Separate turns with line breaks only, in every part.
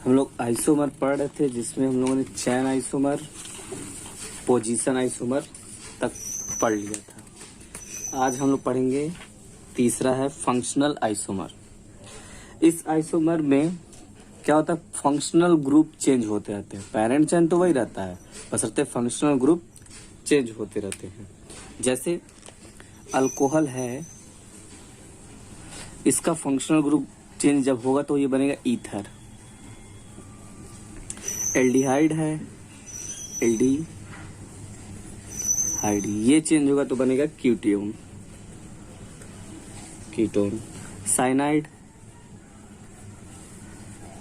हम लोग आइसोमर पढ़ रहे थे, जिसमें हम लोगों ने चैन आइसोमर, पोजीशन आइसोमर तक पढ़ लिया था। आज हम लोग पढ़ेंगे तीसरा है फंक्शनल आइसोमर। इस आइसोमर में क्या होता है, फंक्शनल ग्रुप चेंज होते रहते हैं। पेरेंट चेन तो वही रहता है, बशर्ते फंक्शनल ग्रुप चेंज होते रहते हैं। जैसे अल्कोहल है, इसका फंक्शनल ग्रुप चेंज जब होगा तो ये बनेगा ईथर। एल्डिहाइड है, एल्डिहाइड, ये चेंज होगा तो बनेगा ketone. Cyanide,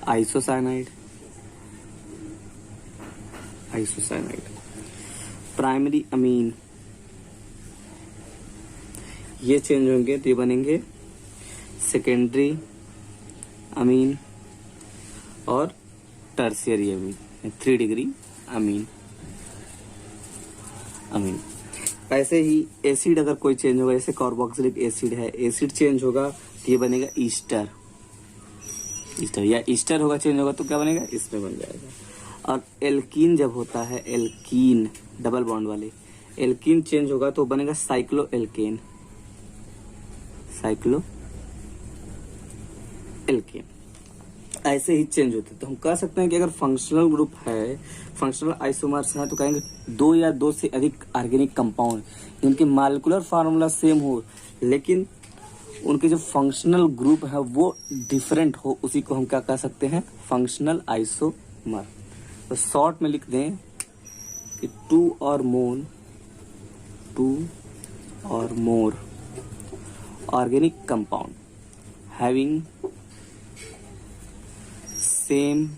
isocyanide, primary amine, ये चेंज होंगे तो ये बनेंगे सेकेंडरी अमीन और टर्शियरी अमीन, 3 डिग्री अमीन। ऐसे ही एसिड अगर कोई चेंज होगा, जैसे कार्बोक्सिलिक एसिड है, एसिड चेंज होगा तो ये बनेगा ईस्टर, या ईस्टर होगा चेंज होगा तो क्या बनेगा, इसमें बन जाएगा। और एल्कीन जब होता है, एल्कीन डबल बॉन्ड वाले, एल्कीन चेंज होगा तो बनेगा साइक्लो एल्केन। ऐसे ही चेंज होते हैं। तो हम कह सकते हैं कि अगर फंक्शनल ग्रुप है, फंक्शनल आइसोमर्स है, तो कहेंगे 2 या 2 से अधिक ऑर्गेनिक कंपाउंड जिनके मॉलिक्यूलर फार्मूला सेम हो, लेकिन उनके जो फंक्शनल ग्रुप है वो डिफरेंट हो, उसी को हम क्या कह सकते हैं, फंक्शनल आइसोमर। तो शॉर्ट में लिख दें कि 2 और more organic compound having same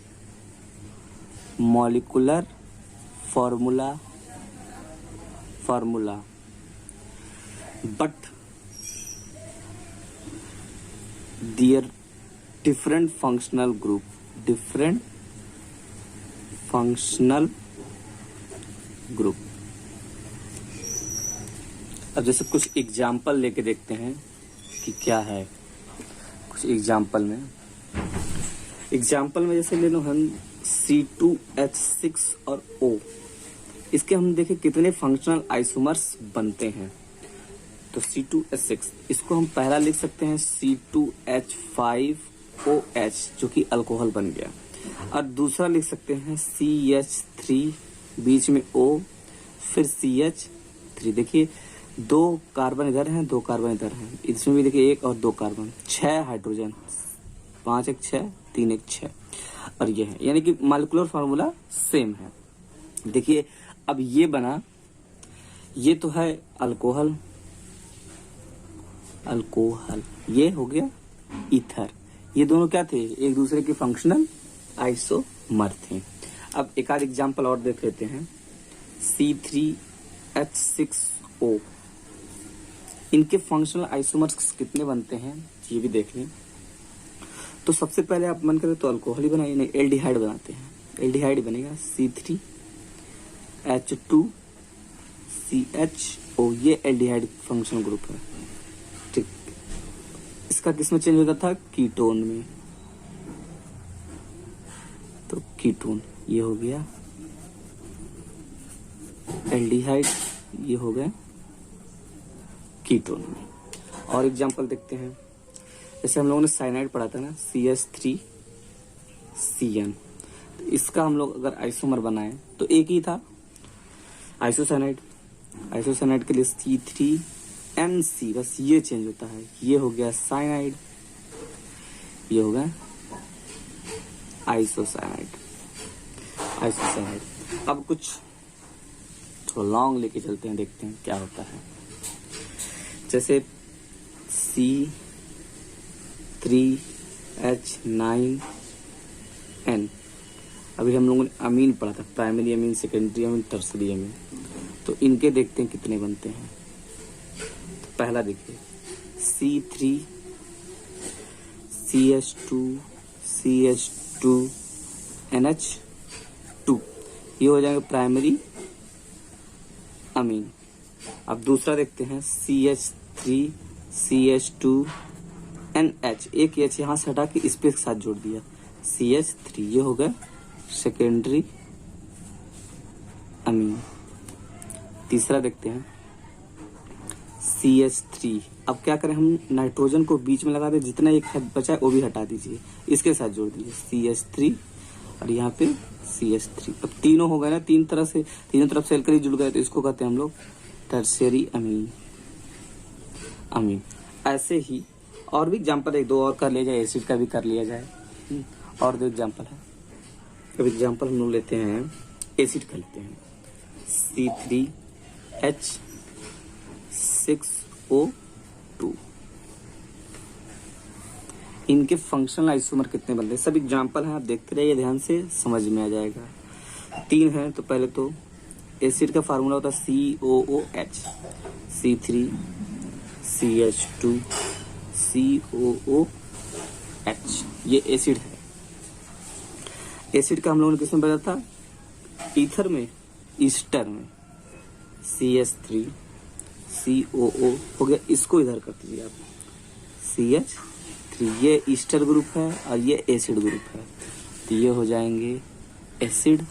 molecular formula but their different functional group। अब जैसे कुछ एग्जाम्पल लेके देखते हैं कि क्या है। कुछ एग्जाम्पल में जैसे ले लो हम C2H6 और O, इसके हम देखें कितने फंक्शनल आइसोमर्स बनते हैं। तो C2H6 इसको हम पहला लिख सकते हैं C2H5OH, जो कि अल्कोहल बन गया। और दूसरा लिख सकते हैं CH3, बीच में O, फिर CH3। देखिए 2 कार्बन इधर हैं, 2 कार्बन इधर हैं, इसमें भी देखिए 1 और 2 कार्बन, 6 हाइड्रोजन, 5 1 6, 3 1 6, और ये है, यानी कि मॉलिक्यूलर फार्मूला सेम है। देखिए अब ये बना, ये तो है अल्कोहल, ये हो गया ईथर। ये दोनों क्या थे, एक दूसरे के फंक्शनल आइसोमर थे। अब एक आध एग्जांपल और देख लेते हैं। C3H6O, इनके फंक्शनल आइसोमर्स कितने बनते हैं ये भी देख लें। तो सबसे पहले आप मन करें तो अल्कोहल ही बनाइए, नहीं एल्डिहाइड बनाते हैं। एल्डिहाइड बनेगा C3H2CHO, ये एल्डिहाइड फंक्शनल ग्रुप है। ठीक, इसका किसमें चेंज होता था, कीटोन में। तो कीटोन ये हो गया एल्डिहाइड, ये हो गया कीटोन में। और एग्जांपल देखते हैं, जैसे हम लोगों ने साइनाइड पढ़ा था ना, CH3CN। तो इसका हम लोग अगर आइसोमर बनाए तो एक ही था, आइसोसाइनाइड के लिए C3MC, बस ये चेंज होता है। ये हो गया साइनाइड, ये हो गया आइसोसाइनाइड। अब कुछ थोड़ा लॉन्ग लेके चलते हैं, देखते हैं क्या होता है। जैसे C3H9N, अभी हम लोगों ने अमीन पढ़ा था, primary amine, secondary amine, tertiary अमीन। तो इनके देखते हैं कितने बनते हैं। तो पहला देखिए C3CH2NH2, ये हो जाएंगे प्राइमरी अमीन। अब दूसरा देखते हैं CH3CH2NH, एक H यहाँ से हटा के इस पे साथ जोड़ दिया, CH3, ये हो गया सेकेंडरी अमीन। तीसरा देखते हैं CH3। अब क्या करें, हम नाइट्रोजन को बीच में लगा दे, जितना एक बचा है वो भी हटा दीजिए, इसके साथ जोड़ दीजिए CH3 और यहाँ पे CH3। अब तीनों हो गए ना, तीनों तरफ से एल्कली जुड़ गए, तो इसको कहते हैं हम लोग टर्शियरी अमीन। ऐसे ही और भी एग्जाम्पल एक दो और कर लिया जाए, एसिड का भी कर लिया जाए। और दो एग्जाम्पल है। अब एग्जाम्पल हम लोग लेते हैं, एसिड का लेते हैं C3H6O2। इनके फंक्शनल आइसोमर कितने बनते हैं, सब एग्जाम्पल हैं, आप देखते रहिए, ध्यान से समझ में आ जाएगा। 3 है, तो पहले तो एसिड का फार्मूला होता है COOH, C3CH2 COOH, ये एसिड है। एसिड का हम लोगों ने किसमें बताया था, ईथर में, ईस्टर में, CH3 COO हो गया, इसको इधर कर दीजिए आप CH3, ये ईस्टर ग्रुप है और ये एसिड ग्रुप है, तो ये हो जाएंगे एसिड,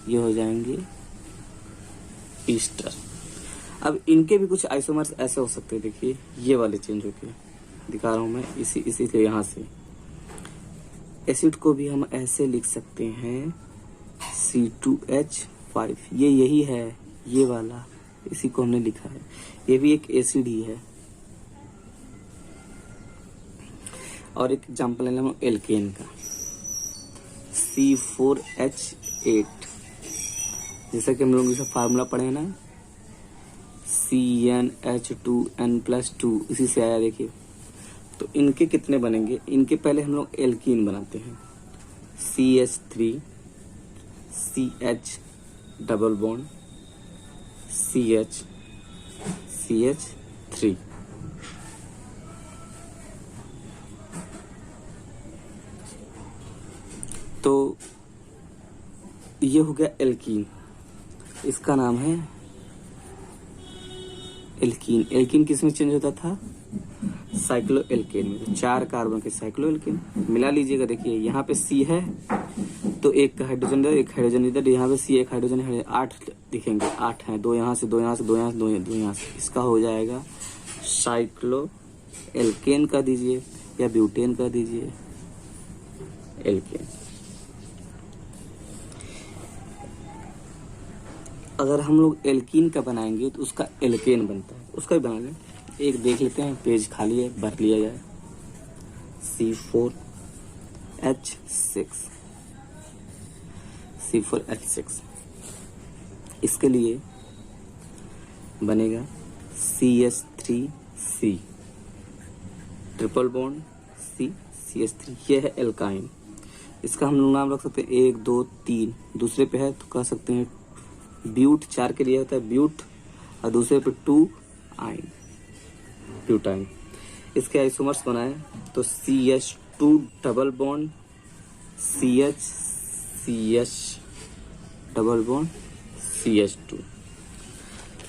ये हो जाएंगे ईस्टर। अब इनके भी कुछ आइसोमर्स ऐसे हो सकते हैं, देखिए ये वाले चेंज होके दिखा रहा हूं मैं, इसी से यहाँ से एसिड को भी हम ऐसे लिख सकते हैं C2H5, ये यही है, ये वाला, इसी को हमने लिखा है, ये भी एक एसिड ही है। और एक एग्जाम्पल है हम एल्केन का C4H8, जैसा कि हम लोग इसका फार्मूला पढ़े हैं ना, CnH2n+2, इसी से आया, देखिए। तो इनके कितने बनेंगे, इनके पहले हम लोग एल्कीन बनाते हैं, CH3 CH double bond CH3, तो ये हो गया एल्कीन, इसका नाम है एल्कीन। एल्कीन किस में चेंज होता था, साइक्लो एल्केन में, 4 कार्बन के साइक्लो एल्केन। मिला लीजिएगा, देखिए यहाँ पे C है तो एक हाइड्रोजन इधर, एक हाइड्रोजन इधर, यहाँ पे C, एक हाइड्रोजन है, 8 दिखेंगे, 8 हैं, 2 यहाँ से, 2 यहाँ से, 2 यहाँ से, 2 यहाँ से, इसका हो जाएगा साइक्लो एल्केन का दीजिए या ब्यूटेन का दीजिए, एल्केन। अगर हम लोग एल्कीन का बनाएंगे तो उसका एल्केन बनता है, उसका भी बना लें, एक देख लेते हैं, पेज खाली है, भर लिया जाए। C4H6, इसके लिए बनेगा CH3C, triple bond C CH3, ये है एल्काइन। इसका हम लोग नाम रख सकते हैं 1 2 3, दूसरे पे है तो कह सकते हैं ब्यूट, 4 के लिए होता है ब्यूट, और दूसरे पे 2 आइन, ब्यूटाइन। इसके आइसोमर्स बनाए तो CH2 double bond CH double bond CH2,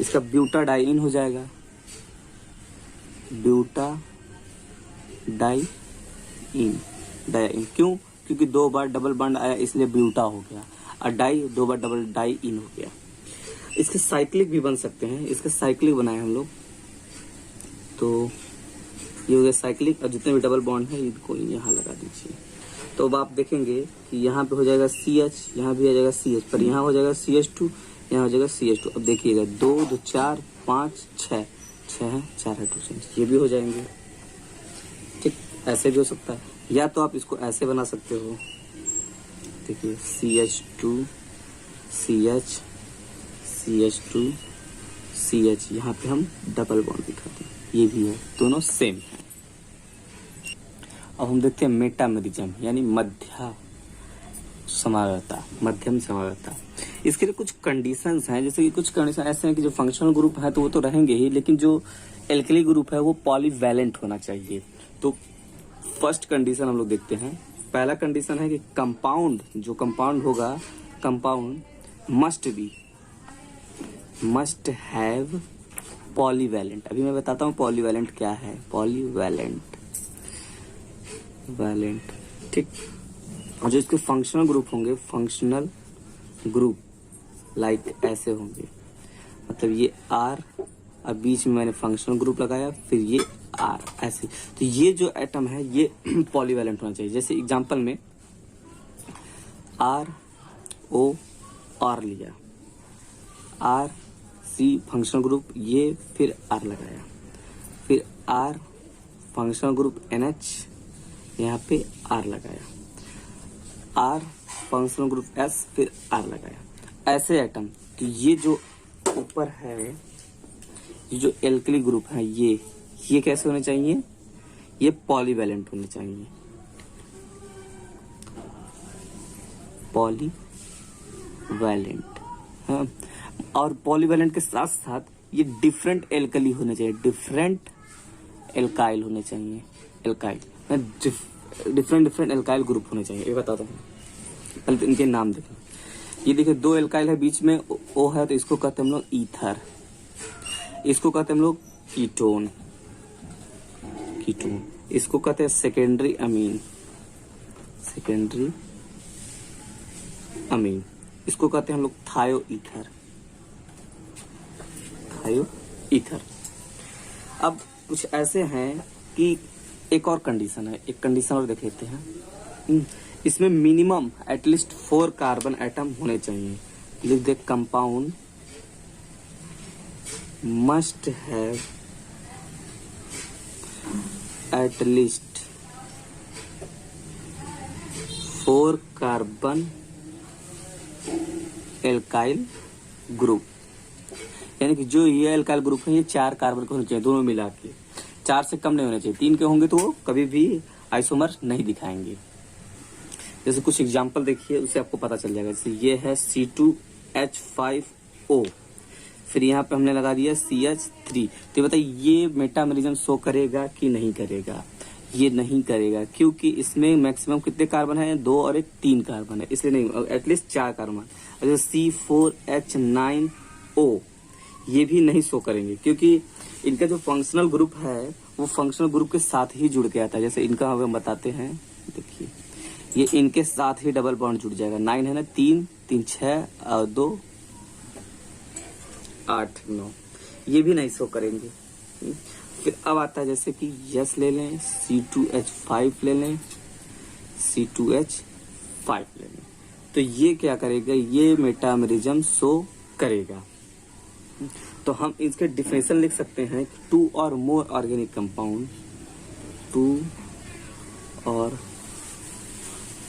इसका ब्यूटाडाइन हो जाएगा, ब्यूटाडाइन, क्यों, क्योंकि 2 बार डबल बॉन्ड आया इसलिए ब्यूटा हो गया, और डाई 2 बार डबल डाई इन हो गया। इसके साइक्लिक भी बन सकते हैं, इसके साइक्लिक बनाए हम लोग, तो ये हो गया साइक्लिक, और जितने भी डबल बॉन्ड है इनको यहाँ लगा दीजिए। तो अब आप देखेंगे कि यहाँ पे हो जाएगा CH, यहाँ भी आ जाएगा CH, पर यहाँ हो जाएगा CH2, यहाँ हो जाएगा CH2। अब देखिएगा 2 2 4 5 6 है, 4 हाइड्रोजन, ये भी हो जाएंगे, ठीक। ऐसे भी हो सकता है, या तो आप इसको ऐसे बना सकते हो, देखिए CH2 CH CH2 CH, यहाँ पे हम डबल बॉन्ड दिखाते हैं, ये भी है, दोनों सेम है। अब हम देखते हैं मेटामेरिज्म, यानी मध्यम समावरता। इसके लिए कुछ कंडीशंस हैं, जैसे कि कुछ कंडीशन ऐसे हैं कि जो फंक्शनल ग्रुप है तो वो तो रहेंगे ही, लेकिन जो एल्कली ग्रुप है वो पॉलीवैलेंट होना चाहिए। तो फर्स्ट कंडीशन हम लोग देखते हैं। पहला कंडीशन है कि कंपाउंड, जो कंपाउंड होगा, कंपाउंड मस्ट हैव पॉलीवैलेंट। अभी मैं बताता हूँ पॉलीवैलेंट क्या है। पॉलीवैलेंट, ठीक, और जो इसके फंक्शनल ग्रुप होंगे, फंक्शनल ग्रुप लाइक ऐसे होंगे, मतलब ये R और बीच में मैंने फंक्शनल ग्रुप लगाया, फिर ये R ऐसे। तो ये जो एटम है ये पॉलीवैलेंट होना चाहिए। जैसे एग्जांपल में R O R लिया, R C फंक्शनल ग्रुप ये, फिर R लगाया, फिर R फंक्शनल ग्रुप NH, यहाँ पे R लगाया, R फंक्शनल ग्रुप S, फिर R लगाया, ऐसे एटम। तो ये जो ऊपर है, ये जो एल्कली ग्रुप है, ये कैसे होने चाहिए? ये पॉलीवैलेंट होने चाहिए, पॉलीवैलेंट। हाँ, और पॉलीवैलेंट के साथ साथ ये डिफरेंट एल्कली होने चाहिए, डिफरेंट एल्काइल होने चाहिए, एल्काइल डिफरेंट एल्काइल ग्रुप होने चाहिए। ये बताता हूँ, पहले तो इनके नाम देखें। ये देखिए दो एल्काइल है, बीच में O है, तो इसको कहते हैं हम लोग ईथर, इसको कहते हैं हम लोग कीटोन, कीटोन। इसको कहते हैं सेकेंडरी अमीन, सेकेंडरी अमीन। इसको कहते हैं हम लोग थायो ईथर, थायो ईथर। अब कुछ ऐसे हैं कि एक और कंडीशन है, एक कंडीशन और देख लेते हैं। इसमें मिनिमम एटलीस्ट 4 कार्बन एटम होने चाहिए। लिख दे, compound must have at least 4 carbon alkyl group. यानी कि जो ये एल्काइल ग्रुप है ये 4 कार्बन के होने चाहिए, दोनों मिला के। 4 से कम नहीं होने चाहिए, 3 के होंगे तो वो कभी भी आइसोमर नहीं दिखाएंगे। जैसे कुछ एग्जाम्पल देखिए, उससे आपको पता चल जाएगा। जैसे ये है C2H5O, फिर यहाँ पे हमने लगा दिया CH3। तो बताइए ये मेटामेरिज्म शो करेगा कि नहीं करेगा? ये नहीं करेगा, क्योंकि इसमें मैक्सिमम कितने कार्बन है? 2 और 1 3 कार्बन है, इसलिए नहीं, एटलीस्ट 4 कार्बन। और C4H9O ये भी नहीं शो करेंगे, क्योंकि इनका जो फंक्शनल ग्रुप है वो फंक्शनल ग्रुप के साथ ही जुड़ के आता है। जैसे इनका हम बताते हैं, देखिए ये इनके साथ ही डबल बॉन्ड जुड़ जाएगा। 9 है ना, 3 3 6 और 2 8 9, ये भी नहीं शो करेंगे। फिर अब आता है जैसे कि यस ले लें, C2H5 ले लें, C2H5 ले लें, तो ये क्या करेगा? ये मेटामेरिज्म शो करेगा। तो हम इसके डिफिनेशन लिख सकते हैं, 2 और मोर ऑर्गेनिक कंपाउंड, 2 और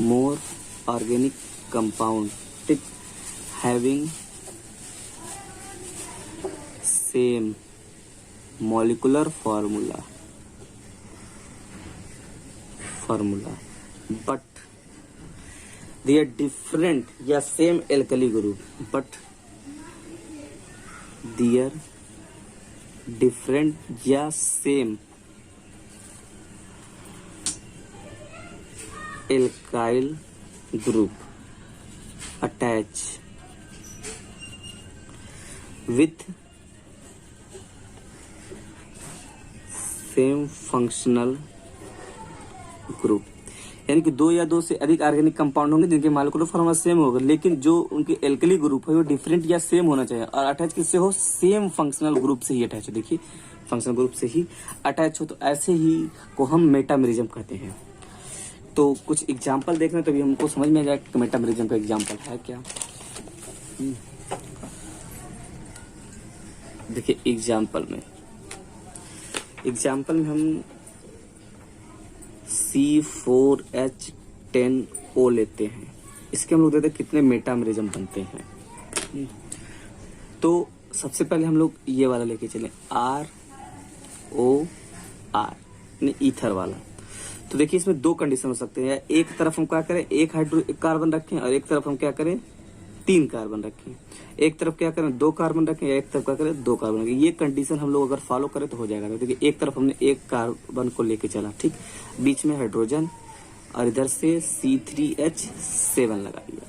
मोर ऑर्गेनिक कंपाउंड ठीक, having same molecular formula but they are different या same alkali group but they are different या same alkyl group attach with same functional group. यानी कि 2 या 2 से अधिक ऑर्गेनिक कंपाउंड होंगे जिनके मॉलिक्यूलर फॉर्मूला सेम होगा, लेकिन जो उनके एल्कली ग्रुप है वो डिफरेंट या सेम होना चाहिए, और अटैच किससे हो? सेम फंक्शनल ग्रुप से ही अटैच हो। देखिए फंक्शनल ग्रुप से ही अटैच हो, तो ऐसे ही को हम मेटामेरिज्म कहते हैं। तो कुछ एग्जाम्पल देखना तभी हमको समझ में आ जाएगा कि मेटामेरिज्म का एग्जाम्पल है क्या। देखिए एग्जाम्पल में हम C4H10O लेते हैं। इसके हम लोग देखते हैं कितने मेटामेरिज्म बनते हैं। तो सबसे पहले हम लोग ये वाला लेके चले, ROR ईथर वाला। तो देखिए इसमें 2 कंडीशन हो सकते हैं। एक तरफ हम क्या करें, एक कार्बन रखें, और एक तरफ हम क्या करें, 3 कार्बन रखें। एक तरफ क्या करें, 2 कार्बन रखें, या एक तरफ क्या करें, 2 कार्बन रखें। ये कंडीशन हम लोग अगर फॉलो करें तो हो जाएगा। तो देखिए एक तरफ हमने 1 कार्बन को लेके चला, ठीक, बीच में हाइड्रोजन, और इधर से C3H7 लगा दिया।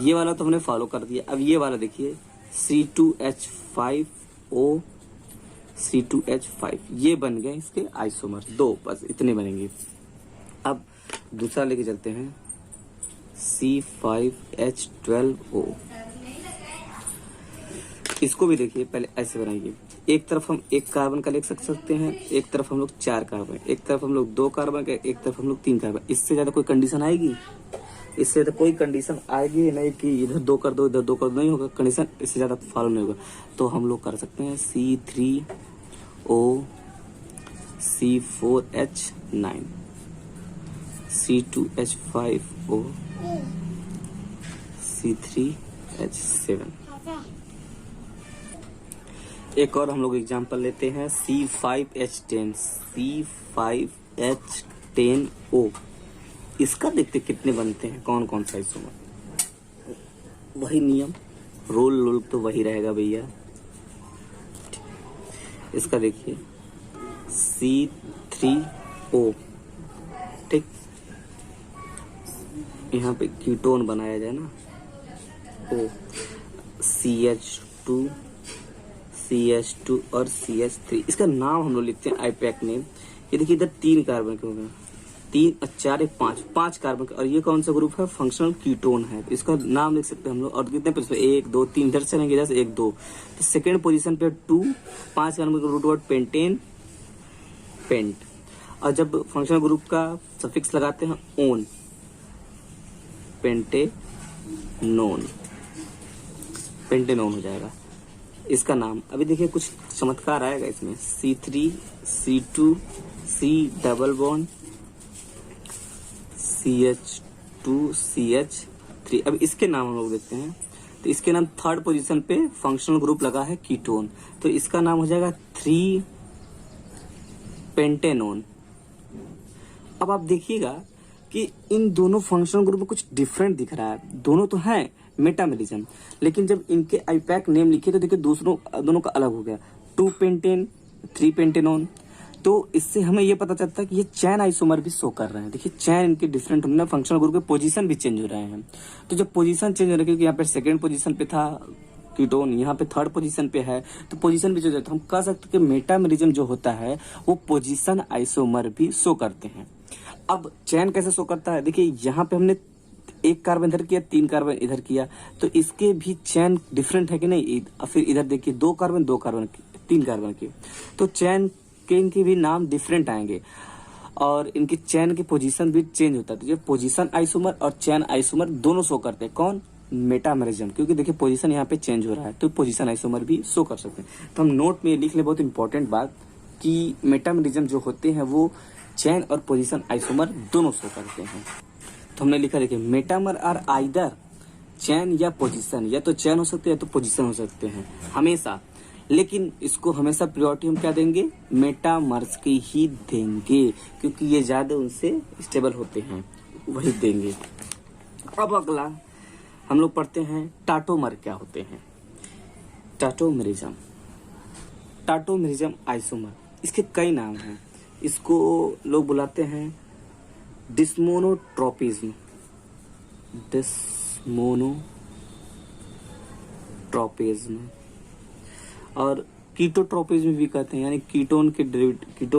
ये वाला तो हमने फॉलो कर दिया। अब ये वाला देखिए C2H5O, C2H5, ये बन गए इसके आइसोमर 2, बस इतने बनेंगे। अब दूसरा लेके चलते हैं, C5H12O। इसको भी देखिए, पहले ऐसे बनाइए, एक तरफ हम एक कार्बन का लिख सकते हैं, एक तरफ हम लोग 4 कार्बन, एक तरफ हम लोग 2 कार्बन का, एक तरफ हम लोग 3 कार्बन। इससे ज्यादा कोई कंडीशन आएगी? इससे ज्यादा कोई कंडीशन आएगी नहीं कि इधर 2 कर दो इधर 2 कर दो, नहीं होगा कंडीशन, इससे ज्यादा फॉलो नहीं होगा। तो हम लोग कर सकते हैं C3O C4H9 C2H5O C3H7। एक और हम लोग एग्जांपल लेते हैं C5H10 C5H10O। इसका देखते कितने बनते हैं, कौन कौन सा आइसोमर। वही नियम, रोल तो वही रहेगा भैया। इसका देखिए C3O, ठीक, यहाँ पे कीटोन बनाया जाए ना, O CH2 CH2 और CH3। इसका नाम हम लोग लिखते हैं आईपैक नेम। ये देखिए इधर 3 कार्बन के हो गए, 3 और 4 एक 5 कार्बन का, और ये कौन सा ग्रुप है? फंक्शनल कीटोन है। तो इसका नाम लिख सकते हैं हम लोग। और कितने पे? 1 2 3 इधर चलेंगे, इधर से 1 2, तो सेकेंड पोजीशन पे 2, 5 कार्बन का रूट वर्ड पेंटेन पेंट। और जब फंक्शनल ग्रुप का सफिक्स लगाते हैं ओन, पेंटेनोन, पेंटेनोन हो जाएगा इसका नाम। अभी देखिए कुछ चमत्कार आएगा इसमें, C3 C2 C double bond CH2 CH3। अब इसके नाम हम लोग देखते हैं, तो इसके नाम थर्ड पोजीशन पे फंक्शनल ग्रुप लगा है कीटोन, तो इसका नाम हो जाएगा 3 पेंटेनोन। अब आप देखिएगा कि इन दोनों फंक्शनल ग्रुप में कुछ डिफरेंट दिख रहा है। दोनों तो हैं मेटामेरिज्म, लेकिन जब इनके आईपैक नेम लिखे तो देखिए दोनों का अलग हो गया, 2 पेंटेन 3 पेंटेनोन। तो इससे हमें ये पता चलता है कि ये चैन आइसोमर भी शो कर रहे हैं। देखिए चैन इनके डिफरेंट होने, फंक्शनल ग्रुप के पोजीशन भी चेंज हो रहे हैं। तो जब पोजीशन चेंज हो रहे हैं, क्योंकि यहाँ पे सेकेंड पोजीशन पे था कीटोन, यहाँ पे थर्ड पोजीशन पे है, तो पोजीशन भी चेंज होता है। हम कह सकते हैं कि मेटामेरिज्म जो होता है वो पोजीशन आइसोमर भी शो करते हैं। अब चैन कैसे शो करता है? देखिए यहाँ पे हमने 1 कार्बन इधर किया, 3 कार्बन इधर किया, तो इसके भी चैन डिफरेंट है कि नहीं। फिर इधर देखिए 2 कार्बन 2 कार्बन 3 कार्बन की, तो चैन के इनके भी नाम डिफरेंट आएंगे और इनकी चैन की पोजीशन भी चेंज होता है। तो ये पोजीशन आइसोमर और चैन आइसोमर दोनों शो करते हैं। कौन? मेटामेरिज्म, क्योंकि देखिए पोजीशन यहाँ पे चेंज हो रहा है, तो पोजीशन आइसोमर भी शो कर सकते हैं। तो हम नोट में लिख ले, बहुत इंपॉर्टेंट बात, कि मेटामेरिज्म जो होते हैं वो चैन और पोजीशन आइसोमर दोनों शो करते हैं। तो हमने लिखा, देखिए मेटामर आर आइदर चैन या पोजीशन, या तो चैन हो सकते हैं या तो पोजीशन हो सकते हैं हमेशा, लेकिन इसको हमेशा प्रायोरिटी हम क्या देंगे? मेटामर्स की ही देंगे, क्योंकि ये ज्यादा उनसे स्टेबल होते हैं, वही देंगे। अब अगला हम लोग पढ़ते हैं टाटोमर क्या होते हैं। टाटोमेरिज्म, टाटोमेरिज्म आइसोमर, इसके कई नाम हैं। इसको लोग बुलाते हैं डिस्मोनोट्रोपिज्म, डिस्मोनोट्रोपिज्म, और कीटोट्रोपिज्म भी कहते हैं, यानी कीटोन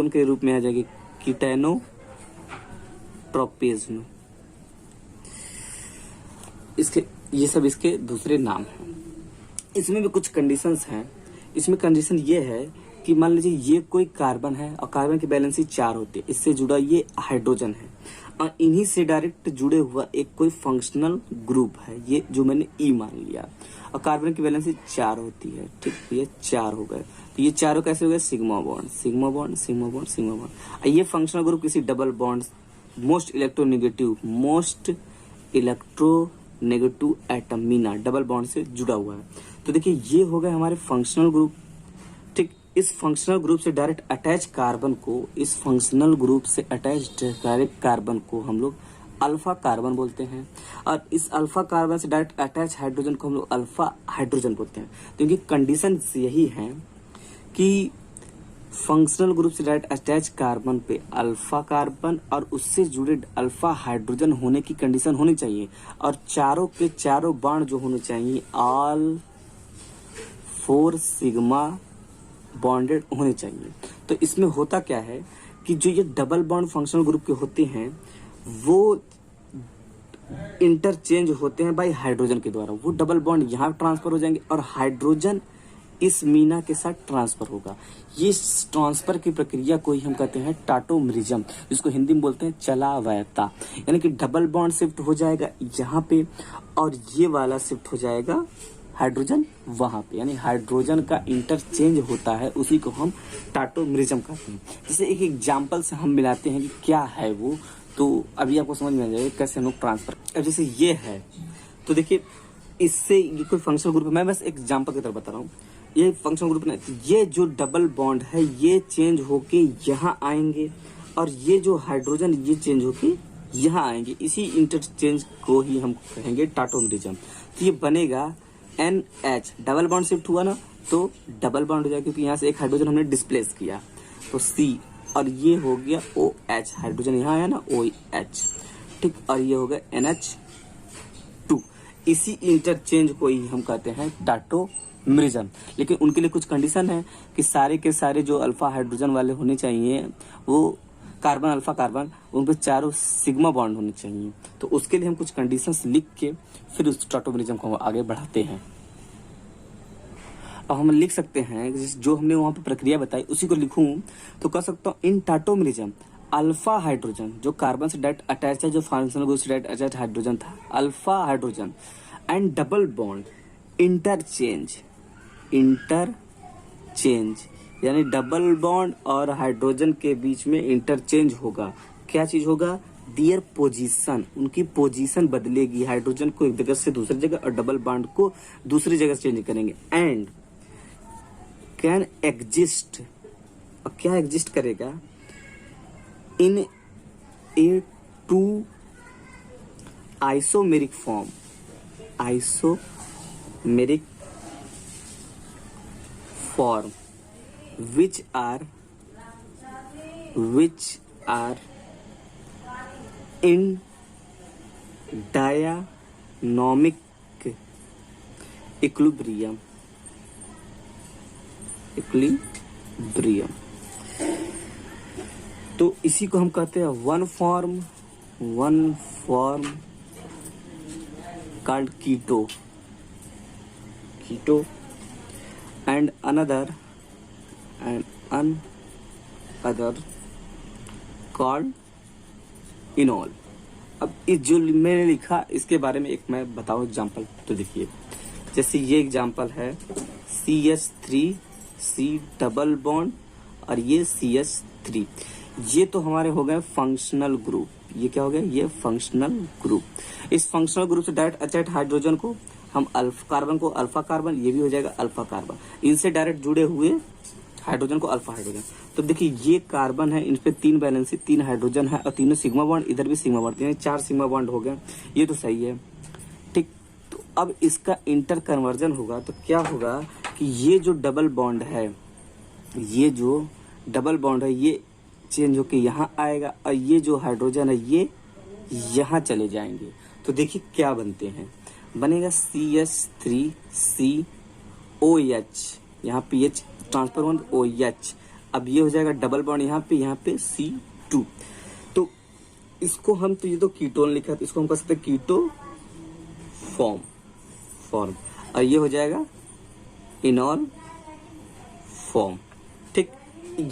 के रूप में आ जाएगी कीटोनोट्रोपिज्म। इसके ये सब इसके दूसरे नाम हैं। इसमें भी कुछ कंडीशंस हैं। इसमें कंडीशन ये है कि मान लीजिए ये कोई कार्बन है और कार्बन की वैलेंसी 4 होती है, इससे जुड़ा ये हाइड्रोजन है, और इन्हीं से डायरेक्ट जुड़े हुआ एक कोई फंक्शनल ग्रुप है, ये जो मैंने ई मान लिया, और कार्बन की वैलेंसी 4 होती है, ठीक, ये 4 हो गए। तो ये चारों कैसे हो गए? Sigma bond sigma bond sigma bond sigma bond. ये फंक्शनल ग्रुप किसी double bond most electronegative atom Meena double bond से जुड़ा हुआ है। तो देखिए ये हो गए हमारे फंक्शनल ग्रुप, ठीक। इस फंक्शनल ग्रुप से डायरेक्ट अटैच कार्बन को हम लोग अल्फा कार्बन बोलते हैं, और इस अल्फा कार्बन से डायरेक्ट अटैच हाइड्रोजन को हम लोग अल्फा हाइड्रोजन बोलते हैं। तो इनकी कंडीशन यही है कि फंक्शनल ग्रुप से डायरेक्ट अटैच कार्बन पे अल्फा कार्बन और उससे जुड़े अल्फा हाइड्रोजन होने की कंडीशन होनी चाहिए, और चारों के चारों बाण जो होने चाहिए ऑल 4 सिग्मा बॉन्डेड होने चाहिए। तो इसमें होता क्या है कि जो ये डबल बॉन्ड फंक्शनल ग्रुप के होते हैं वो इंटरचेंज होते हैं बाई हाइड्रोजन के द्वारा। वो डबल बॉन्ड यहाँ ट्रांसफर हो जाएंगे और हाइड्रोजन इस मीना के साथ ट्रांसफर होगा। ये ट्रांसफर की प्रक्रिया को ही हम कहते हैं टाटोमरिज्म, जिसको हिंदी में बोलते हैं चलावयता। यानी कि डबल बॉन्ड शिफ्ट हो जाएगा यहाँ पे और ये वाला शिफ्ट हो जाएगा हाइड्रोजन वहां पे, यानी हाइड्रोजन का इंटरचेंज होता है, उसी को हम टाटोमरिज्म कहते हैं। जैसे एक एग्जाम्पल से हम मिलाते हैं कि क्या है वो, तो अभी आपको समझ में आ जाएगा कैसे हम लोग ट्रांसफर। अब जैसे ये है तो देखिए इससे ये कोई फंक्शनल ग्रुप है, मैं बस एग्जाम्पल की तरफ बता रहा हूँ। ये फंक्शनल ग्रुप नहीं, ये जो डबल बॉन्ड है ये चेंज होके यहाँ आएंगे और ये जो हाइड्रोजन ये चेंज होके यहाँ आएंगे। इसी इंटरचेंज को ही हम कहेंगे टाटोमरिज्म। तो ये बनेगा NH, डबल बॉन्ड शिफ्ट हुआ ना तो डबल बॉन्ड हो जाएगा, क्योंकि यहाँ से एक हाइड्रोजन हमने डिस्प्लेस किया तो C, और ये हो गया OH, हाइड्रोजन यहाँ आया ना OH, ठीक, और ये हो गया NH2। इसी इंटरचेंज को ही हम कहते हैं टाटोमरिज्म। लेकिन उनके लिए कुछ कंडीशन है कि सारे के सारे जो अल्फा हाइड्रोजन वाले होने चाहिए वो कार्बन अल्फा कार्बन, उन पे चारों सिग्मा बॉन्ड होने चाहिए। तो उसके लिए हम कुछ कंडीशंस लिख के फिर उस टाटोमरिज्म को आगे बढ़ाते हैं। अब हम लिख सकते हैं जो हमने वहां पे प्रक्रिया बताई उसी को लिखूं तो कह सकता हूँ इन टाटोमरिज्म अल्फा हाइड्रोजन जो कार्बन से डायरेक्ट अटैच है, जो फंक्शनल ग्रुप से डायरेक्ट अटैच हाइड्रोजन था, alpha hydrogen and double bond interchange यानी डबल बॉन्ड और हाइड्रोजन के बीच में इंटरचेंज होगा। क्या चीज होगा? दियर पोजीशन, उनकी पोजीशन बदलेगी। हाइड्रोजन को एक जगह से दूसरी जगह और डबल बॉन्ड को दूसरी जगह चेंज करेंगे। एंड कैन एग्जिस्ट, और क्या एग्जिस्ट करेगा? In a two isomeric form, isomeric form which are in dynamic equilibrium। तो इसी को हम कहते हैं one form called keto and another called enol। अब इस जो मैंने लिखा इसके बारे में एक मैं बताऊं एग्जांपल। तो देखिए जैसे ये एग्जांपल है CH3C डबल बॉन्ड और ये CH3, ये तो हमारे हो गए फंक्शनल ग्रुप। ये क्या हो गया? ये फंक्शनल ग्रुप। इस फंक्शनल ग्रुप से डायरेक्ट अटैच हाइड्रोजन को हम अल्फा कार्बन को अल्फा कार्बन, ये भी हो जाएगा अल्फा कार्बन। इनसे डायरेक्ट जुड़े हुए हाइड्रोजन को अल्फा हाइड्रोजन। तो देखिए ये कार्बन है, इन पे 3 वैलेंसी 3 हाइड्रोजन है और तीनों सिग्मा बॉन्ड, इधर भी सिग्मा बॉन्ड, यानी 4 सिग्मा बॉन्ड हो गए। ये तो सही है, ठीक। तो अब इसका इंटर कन्वर्जन होगा तो क्या होगा कि ये जो डबल बॉन्ड है, ये चेंज होके यहाँ आएगा और ये जो हाइड्रोजन है ये यहाँ चले जाएंगे। तो देखिए क्या बनते हैं, बनेगा CH3COH, यहाँ पे H ट्रांसफर वन OH। अब ये हो जाएगा डबल बॉन्ड यहाँ पे C2। तो इसको हम, तो ये तो कीटोन लिखा है तो इसको हम कह सकते हैं कीटो फॉर्म और ये हो जाएगा इनॉल फॉर्म, ठीक।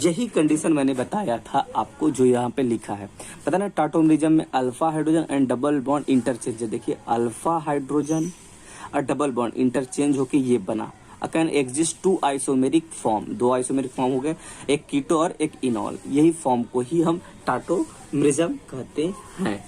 यही कंडीशन मैंने बताया था आपको जो यहाँ पे लिखा है। पता ना टाटोमरिज्म में alpha hydrogen and double bond interchange, देखिए अल्फा हाइड्रोजन और डबल बॉन्ड इंटरचेंज होके ये बना। Can exist 2 isomeric form, 2 isomeric form हो गए, एक कीटो और एक इनॉल। यही फॉर्म को ही हम टाटोमरिज्म कहते हैं।